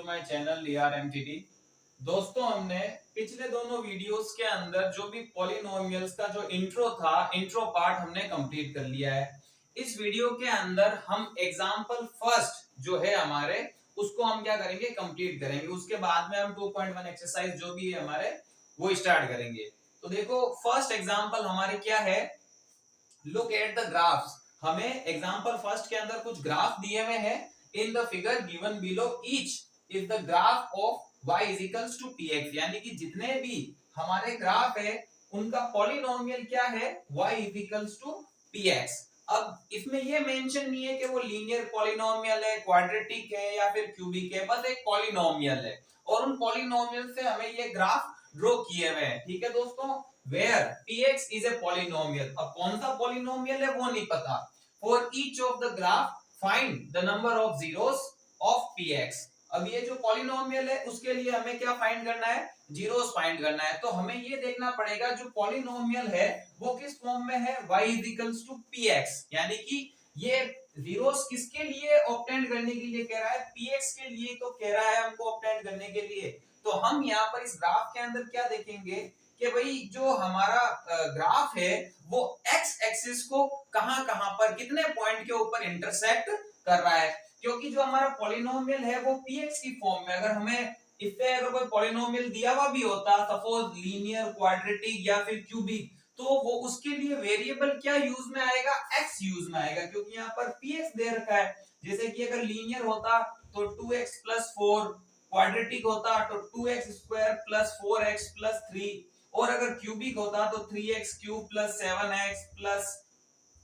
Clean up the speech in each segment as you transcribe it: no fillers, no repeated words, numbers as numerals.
My channel DRMTD। दोस्तों, हमने पिछले दोनों वीडियोस के अंदर जो भी पॉलिनोमियल्स का जो इंट्रो था, इंट्रो पार्ट हमने कंप्लीट कर लिया है। इस वीडियो के अंदर हम एग्जांपल फर्स्ट जो है हमारे, उसको हम क्या करेंगे, कंप्लीट करेंगे। उसके बाद में हम 2.1 एक्सरसाइज जो भी है हमारे वो स्टार्ट करेंगे। तो देखो, फर्स्ट एग्जांपल हमारे क्या है, लुक एट द ग्राफ्स। हमें एग्जांपल फर्स्ट के अंदर कुछ ग्राफ दिए हुए हैं। In the figure given below each is the graph of y is equals to px, यानी कि जितने भी हमारे ग्राफ है उनका पॉलिनोमियल क्या है, y is equals to px। अब इसमें ये मेंशन नहीं है कि वो लीनियर पॉलिनोमियल है, क्वाड्रेटिक है या फिर क्यूबिक है, बस एक पॉलिनोमियल है और उन पॉलिनोमियल से हमें ये ग्राफ ड्रॉ किए हुए हैं। ठीक है दोस्तों, where px is a polynomial। अब कौन सा पॉलिनोमियल है वो नहीं पता। For each of the graph find the number of zeros of px। अब ये जो पॉलिनोमियल है उसके लिए हमें क्या फाइंड करना है, जीरोस फाइंड करना है। तो हमें ये देखना पड़ेगा जो पॉलिनोमियल है वो किस फॉर्म में है, y is equals to px, यानी कि ये जीरोस किसके लिए ऑब्टेन करने के लिए कह रहा है, px के लिए तो कह रहा है हमको ऑब्टेन करने के लिए। तो हम यहाँ पर इस ग्राफ के अंदर क्या देखेंगे कि भाई जो हमारा ग्राफ है वो एक्स एक्सिस को कहां कहां पर कितने पॉइंट के ऊपर इंटरसेक्ट कर रहा है। क्योंकि जो हमारा पॉलिनोमियल है वो px की फॉर्म में, अगर हमें इससे अगर कोई पॉलिनोमियल दिया हुआ भी होता, सपोज लीनियर, क्वाड्रेटिक या फिर क्यूबिक, तो वो उसके लिए वेरिएबल क्या यूज में आएगा, x यूज में आएगा, क्योंकि यहाँ पर px दे रखा है। जैसे कि अगर लीनियर होता तो 2x + 4, क्वाड्रेटिक होता तो 2x स्क्वायर + 4x + 3, और अगर क्यूबिक होता तो 3x cube +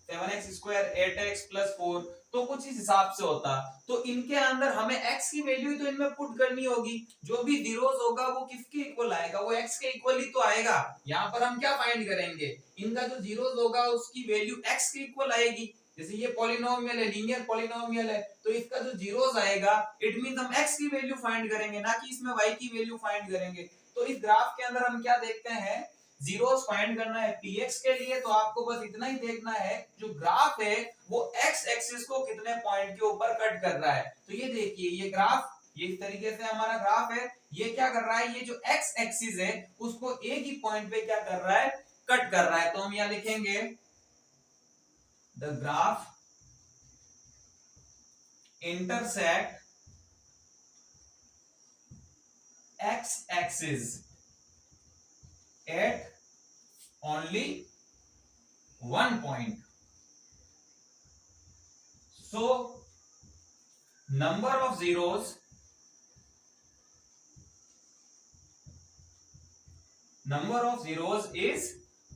7x square 8x + 4। तो कुछ इस हिसाब से होता। तो इनके अंदर हमें x की वैल्यू तो इनमें पुट करनी होगी। जो भी जीरोस होगा वो किसके इक्वल आएगा, वो x के इक्वल ही तो आएगा। यहाँ पर हम क्या फाइंड करेंगे, इनका जो जीरोस होगा उसकी वैल्यू x के इक्वल आएगी। जैसे ये पॉलिनोमियल है, लीनियर पॉलिनोमियल है, तो इसका जो जीरोस आएगा इट मींस हम x की वैल्यू फाइंड करेंगे, ना कि इसमें y की वैल्यू फाइंड करेंगे। तो इस ग्राफ के अंदर हम क्या देखते हैं, जीरोस फाइंड करना है px के लिए, तो आपको बस इतना ही देखना है जो ग्राफ है वो x एक्सिस को कितने पॉइंट के ऊपर कट कर रहा है। तो ये देखिए, ये ग्राफ ये इस तरीके से हमारा ग्राफ है, ये क्या कर रहा है, ये जो x एक्सिस है उसको एक ही पॉइंट पे क्या कर रहा है, कट कर रहा है। तो हम यहां लिखेंगे the graph intersect x axis at only one point। So number of zeros is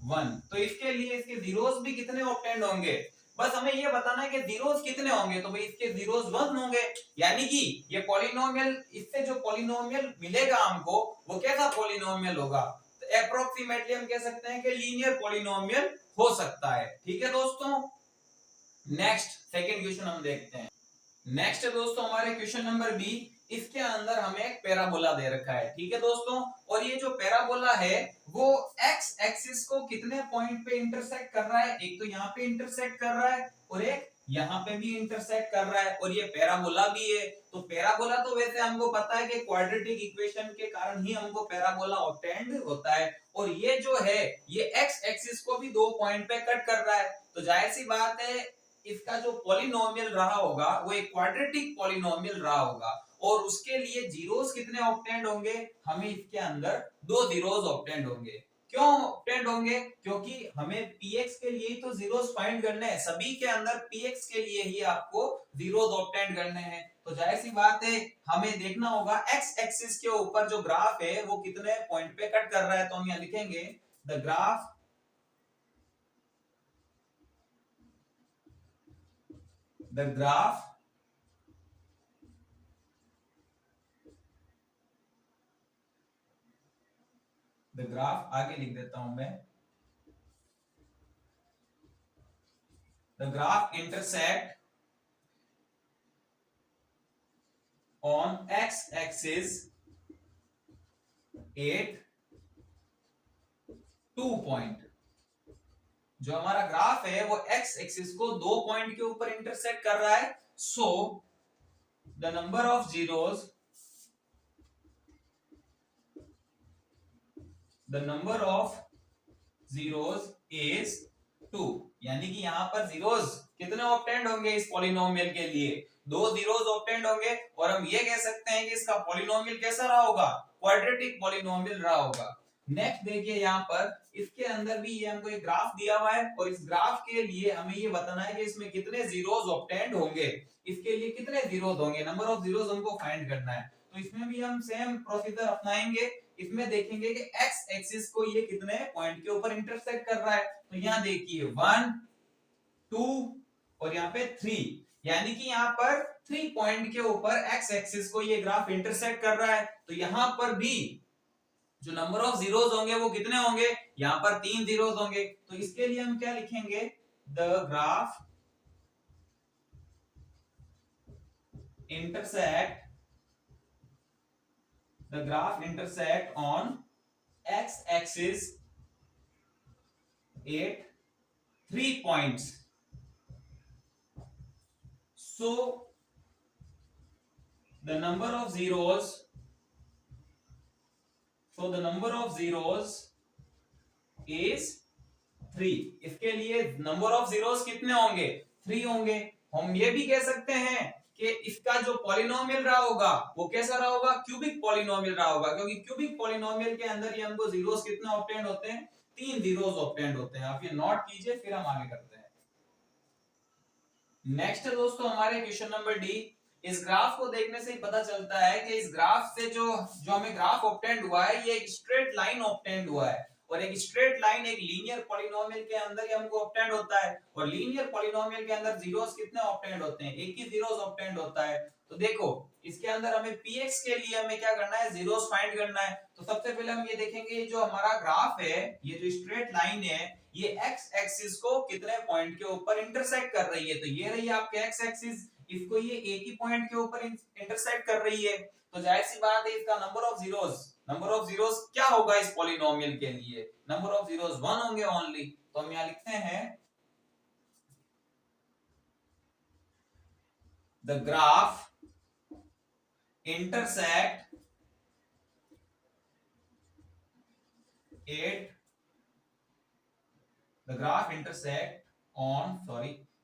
1। तो इसके लिए इसके जीरोस भी कितने ऑब्टेंड होंगे, बस हमें ये बताना है कि जीरोस कितने होंगे। तो भाई इसके जीरोस 1 होंगे, यानी कि ये पॉलिनोमियल, इससे जो पॉलिनोमियल मिलेगा हमको वो कैसा पॉलिनोमियल होगा, तो अप्रोक्सीमेटली हम कह सकते हैं कि लीनियर पॉलिनोमियल हो सकता है। ठीक है दोस्तों, नेक्स्ट सेकंड क्वेश्चन हम देखते हैं। नेक्स्ट है दोस्तों हमारे क्वेश्चन नंबर बी। इसके अंदर हमें एक पैराबोला दे रखा है। ठीक है दोस्तों, और ये जो पैराबोला है वो एक्स एक्सिस को कितने पॉइंट पे इंटरसेक्ट कर रहा है, एक तो यहाँ पे इंटरसेक्ट कर रहा है और एक यहाँ पे भी इंटरसेक्ट कर रहा है, और ये पैराबोला भी है। तो पैराबोला तो वैसे हमको पता है कि क्वाड्रेटिक इक्वेशन के कारण ही हमको पैराबोला ऑब्टेन्ड होता है, और ये जो है ये एक्स एक्सिस को भी 2 पॉइंट पे कट कर रहा है। तो जाहिर सी बात है इसका जो पॉलिनोमियल रहा होगा वो एक क्वाड्रेटिक पॉलिनोमियल रहा होगा, और उसके लिए जीरोस कितने ऑब्टेन्ड होंगे, हमें इसके अंदर 2 जीरोस ऑब्टेन्ड होंगे। क्यों ऑब्टेन्ड होंगे, क्योंकि हमें px के लिए ही तो जीरोस फाइंड करने हैं, सभी के अंदर px के लिए ही आपको जीरोस ऑब्टेन्ड करने हैं। तो जाहिर सी बात है हमें देखना होगा x एक्सिस के ऊपर जो ग्राफ है वो कितने पॉइंट पे कट कर रहा है। तो हम यहाँ लिखेंगे द ग्राफ आगे लिख देता हूं मैं, the graph intersect on x axis at 2 point. जो हमारा ग्राफ है वो एक्स एक्सिस को 2 पॉइंट के ऊपर इंटरसेक्ट कर रहा है। So the number of zeros the number of zeros is 2, यानी कि यहाँ पर जीरोस कितने ऑब्टेंड होंगे इस पॉलिनोमियल के लिए, 2 जीरोस ऑब्टेंड होंगे। और हम ये कह सकते हैं कि इसका पॉलिनोमियल कैसा रहा होगा, क्वाड्रेटिक पॉलिनोमियल रहा होगा। नेक्स्ट देखिए यहाँ पर इसके अंदर भी ये हमको एक ग्राफ दिया हुआ है और इस ग्राफ के लिए हमें ये बताना है कि इसमें कितने जीरोस ऑब्टेंड होंगे, इसके लिए कितने जीरोस होंगे, नंबर ऑफ जीरोस हमको फाइंड करना है। तो इसमें भी हम सेम प्रोसीजर अपनाएंगे। इसमें देखेंगे कि एक्स एक्सिस को ये कितने पॉइंट के ऊपर इंटरसेक्ट कर रहा है। तो यहाँ देखिए 1 2 और यहाँ पे 3, यानी कि यहाँ पर 3 पॉइंट के ऊपर एक्स एक्सिस को ये ग्राफ इंटरसेक्ट कर रहा है। तो यहाँ पर भी जो नंबर ऑफ जीरोस होंगे वो कितने होंगे, यहाँ पर 3 जीरोस होंगे। तो इसके लिए हम क्या लिखेंगे, the graph intersect on x axis at 3 points. So the number of zeros is 3। इसके लिए नंबर ऑफ जीरोस कितने होंगे, 3 होंगे। हम ये भी कह सकते हैं कि इसका जो पॉलिनोमियल रहा होगा वो कैसा रहा होगा, क्यूबिक पॉलिनोमियल रहा होगा, क्योंकि क्यूबिक पॉलिनोमियल के अंदर ही हमको जीरोस कितने ऑब्टेंड होते हैं, 3 जीरोस ऑब्टेंड होते हैं। आप ये नोट कीजिए, फिर हम आगे करते हैं। नेक्स्ट है दोस्तों हमारे क्वेश्चन नंबर डी। इस ग्राफ को देखने से ही पता चलता है कि इस ग्राफ से जो हमें ग्राफ ऑब्टेंड हुआ है ये एक स्ट्रेट लाइन ऑब्टेंड हुआ है। और एक स्ट्रेट लाइन एक लीनियर पॉलिनोमियल के अंदर ही हमको ऑब्टेंड होता है। और लीनियर पॉलिनोमियल के अंदर जीरोस कितने ऑब्टेंड होते हैं, एक ही जीरोस ऑब्टेंड होता है। तो देखो इसके अंदर हमें px के लिए हमें क्या करना है, जीरोस फाइंड करना है। तो सबसे पहले हम ये देखेंगे जो हमारा ग्राफ है, ये जो स्ट्रेट लाइन है ये x एक्सिस को कितने पॉइंट के ऊपर इंटरसेक्ट कर रही है। तो ये रही आपके x एक्सिस, इसको ये एक ही पॉइंट के ऊपर इंटरसेक्ट कर रही है। तो जाहिर सी बात है इसका नंबर ऑफ जीरोस क्या होगा इस पॉलिनोमियल के लिए, नंबर ऑफ जीरोस 1 होंगे ओनली। तो हम यहां लिखते हैं the graph intersect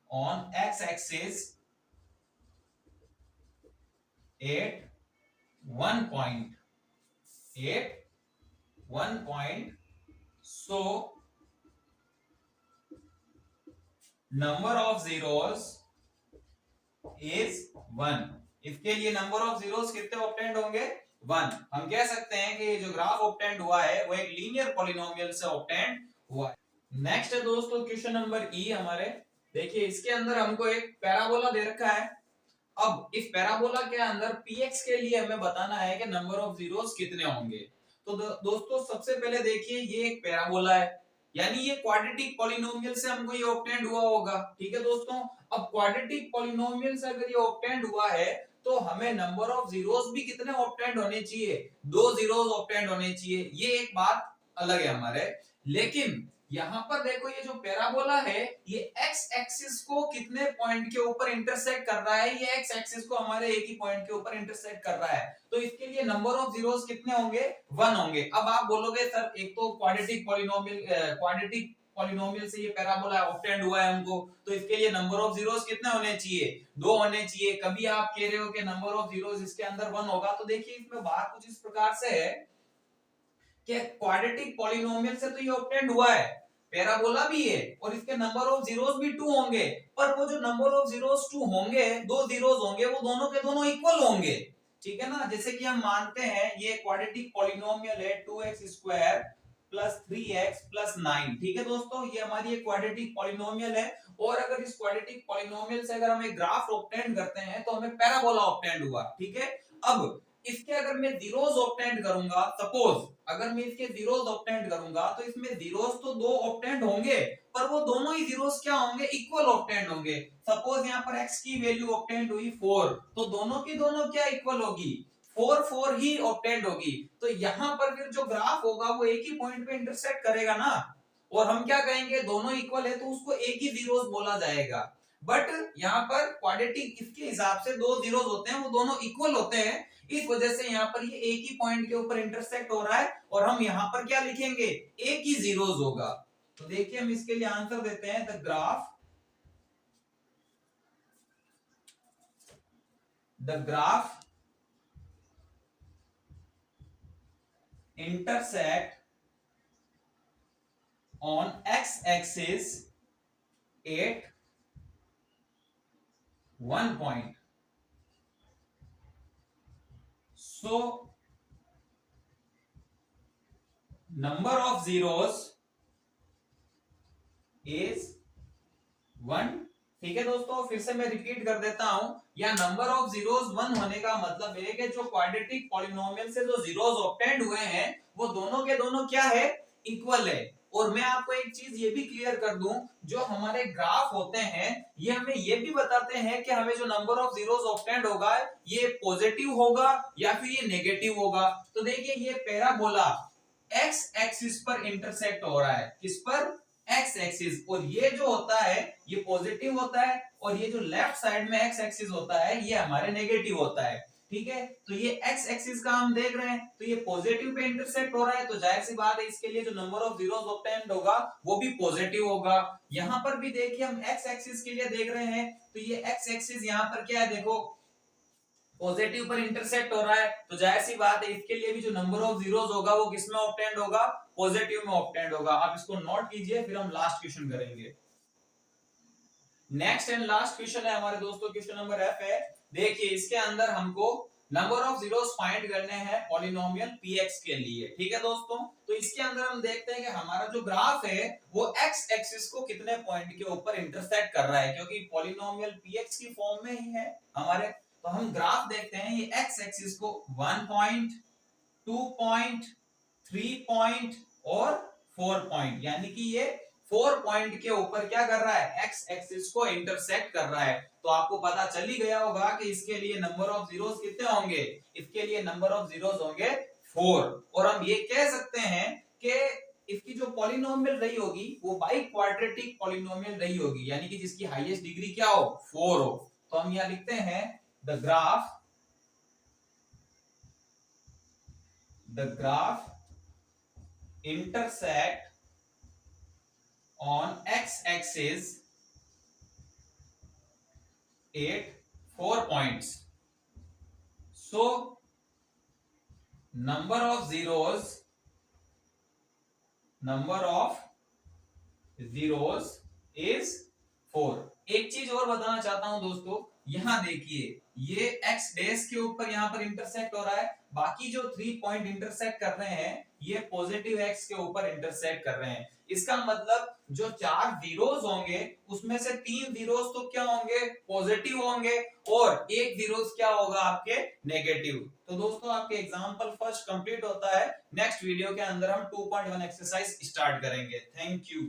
on x axis at one point. So number of zeros is 1। इसके लिए नंबर ऑफ जीरोस कितने ऑब्टेंड होंगे, 1। हम कह सकते हैं कि जो ग्राफ ऑब्टेंड हुआ है वो एक लीनियर पॉलिनोमियल से ऑब्टेंड हुआ है। नेक्स्ट है दोस्तों क्वेश्चन नंबर ई हमारे। देखिए इसके अंदर हमको एक पैराबोला दे रखा है। अब इस पैराबोला के अंदर px के लिए हमें बताना है कि नंबर ऑफ जीरोस कितने होंगे। तो दोस्तों सबसे पहले देखिए ये एक पैराबोला है, यानी ये क्वाड्रेटिक पॉलिनोमियल से हमको ये ऑब्टेंड हुआ होगा। ठीक है दोस्तों, अब क्वाड्रेटिक पॉलिनोमियल से अगर ये ऑब्टेंड हुआ है तो हमें नंबर ऑफ जीरोस भी कितने ऑब्टेंड होने चाहिए, 2 जीरोस ऑब्टेंड होने चाहिए। ये एक बात अलग है हमारे। लेकिन यहाँ पर देखो ये जो पैराबोला है ये x एक्सिस को कितने पॉइंट के ऊपर इंटरसेक्ट कर रहा है, ये x एक्सिस को हमारे एक ही पॉइंट के ऊपर इंटरसेक्ट कर रहा है। तो इसके लिए नंबर ऑफ जीरोस कितने होंगे, 1 होंगे। अब आप बोलोगे सर एक तो क्वाड्रेटिक पॉलिनोमियल से ये पैराबोला ऑब्टेंड हुआ है हमको, तो इसके लिए नंबर ऑफ जीरोस कितने होने चाहिए, 2 होने चाहिए। कभी आप कह रहे हो कि नंबर ऑफ जीरोस इसके अंदर 1 होगा। तो देखिए इसमें बात कुछ इस प्रकार से है कि क्वाड्रेटिक पॉलिनोमियल से तो ये ऑब्टेंड हुआ है, पैराबोला भी है और इसके नंबर ऑफ जीरोस भी 2 होंगे। पर वो जो नंबर ऑफ जीरोस 2 होंगे, 2 जीरोस होंगे, वो दोनों के दोनों इक्वल होंगे। ठीक है ना, जैसे कि हम मानते हैं ये क्वाड्रेटिक पॉलिनोमियल है 2x square plus 3x plus 9। ठीक है दोस्तों, ये हमारी एक क्वाड्रेटिक पॉलिनोमियल है। और अगर इस क्वाड्रेटिक पॉलिनोमियल से अगर हम एक ग्राफ ऑब्टेंड करते हैं तो हमें पैराबोला ऑब्टेंड हुआ। ठीक है, अब इसके अगर मैं जीरोस ऑब्टेंड करूंगा, सपोज अगर मैं इसके जीरोस ऑब्टेंड करूंगा तो इसमें जीरोस तो 2 ऑब्टेंड होंगे, पर वो दोनों ही जीरोस क्या होंगे, इक्वल ऑब्टेंड होंगे। सपोज यहाँ पर x की वैल्यू ऑब्टेंड हुई 4, तो दोनों की दोनों क्या इक्वल होगी, 4 ही ऑब्टेंड होगी। तो यहाँ पर फिर जो ग्राफ होगा वो एक ही पॉइंट पे इंटरसेक्ट करेगा ना, और हम क्या कहेंगे दोनों इक्वल है तो उसको एक ही जीरोस बोला जाएगा। बट यहाँ पर क्वाड्रेटिक इसके हिसाब से दो जीरोस होते हैं, वो दोनों इक्वल होते हैं, इस वजह से यहाँ पर ये एक ही पॉइंट के ऊपर इंटरसेक्ट हो रहा है और हम यहाँ पर क्या लिखेंगे, एक ही जीरोस होगा। तो देखिए हम इसके लिए आंसर देते हैं, the graph intersect on x-axis at one point. So number of zeros is 1। ठीक है दोस्तों, फिर से मैं रिपीट कर देता हूं, या नंबर ऑफ जीरोस 1 होने का मतलब है कि जो क्वाड्रेटिक पॉलिनोमियल से जो जीरोस ऑब्टेन्ड हुए हैं वो दोनों के दोनों क्या है, इक्वल है। और मैं आपको एक चीज ये भी क्लियर कर दूं, जो हमारे ग्राफ होते हैं ये हमें ये भी बताते हैं कि हमें जो नंबर ऑफ जीरोस ऑब्टेन्ड होगा ये पॉजिटिव होगा या फिर ये नेगेटिव होगा। तो देखिए ये पैराबोला एक्स एक्सिस पर इंटरसेक्ट हो रहा है, किस पर, एक्स एक्सिस, और ये जो होता है ये पॉजिटिव होता है और ये जो लेफ्ट साइड में एक्स एक्सिस होता है ये हमारे नेगेटिव होता है। ठीक है, तो ये एक्स एक्सिस का हम देख रहे हैं, तो ये पॉजिटिव पे इंटरसेक्ट हो रहा है, तो जाहिर सी बात है इसके लिए जो नंबर ऑफ जीरोस ऑब्टेन्ड होगा वो भी पॉजिटिव होगा। यहाँ पर भी देखिए हम एक्स एक्सिस के लिए देख रहे हैं, तो ये एक्स एक्सिस यहाँ पर क्या है, देखो पॉजिटिव पर इंटरसेक्ट हो रहा है, तो जाहिर सी बात है इसके लिए भी जो नंबर ऑफ जीरोस होगा वो किसमें ऑब्टेन्ड होगा, पॉजिटिव में ऑब्टेन्ड होगा। आप इसको नोट कीजिए, फिर हम लास्ट क्वेश्चन करेंगे। नेक्स्ट एंड लास्ट क्वेश्चन है हमारे दोस्तों, क्वेश्चन नंबर एफ है। देखिए इसके अंदर हमको नंबर ऑफ जीरोस फाइंड करने हैं पॉलिनोमियल px के लिए। ठीक है दोस्तों, तो इसके अंदर हम देखते हैं कि हमारा जो ग्राफ है वो x एक्सिस को कितने पॉइंट के ऊपर इंटरसेक्ट कर रहा है, क्योंकि पॉलिनोमियल px की फॉर्म में ही है हमारे। तो हम ग्राफ देखते हैं, ये x एक्सिस को 1 पॉइंट, 2 पॉइंट, 3 पॉइंट और 4 पॉइंट, यानी कि ये 4 पॉइंट के ऊपर क्या कर रहा है, एक्स एक्सिस को इंटरसेक्ट कर रहा है। तो आपको पता चल ही गया होगा कि इसके लिए नंबर ऑफ जीरोस कितने होंगे, इसके लिए नंबर ऑफ जीरोस होंगे 4। और हम ये कह सकते हैं कि इसकी जो पॉलिनोमियल रही होगी वो बाई क्वाड्रेटिक पॉलिनोमियल रही होगी, यानी कि जिसकी हाईएस्ट डिग्री क्या हो, 4 हो। तो हम यहां लिखते हैं the graph intersect on x-axis at 4 points. So number of zeros is 4। एक चीज और बताना चाहता हूं दोस्तों, यहां देखिए ये x डैश के ऊपर यहां पर इंटरसेक्ट हो रहा है, बाकी जो 3 पॉइंट इंटरसेक्ट कर रहे हैं ये पॉजिटिव x के ऊपर इंटरसेक्ट कर रहे हैं। इसका मतलब जो 4 जीरोस होंगे उसमें से 3 जीरोस तो क्या होंगे, पॉजिटिव होंगे, और एक जीरोस क्या होगा, आपके नेगेटिव। तो दोस्तों आपके एग्जांपल फर्स्ट कंप्लीट होता है। नेक्स्ट वीडियो के अंदर हम 2.1 एक्सरसाइज स्टार्ट करेंगे। Thank you.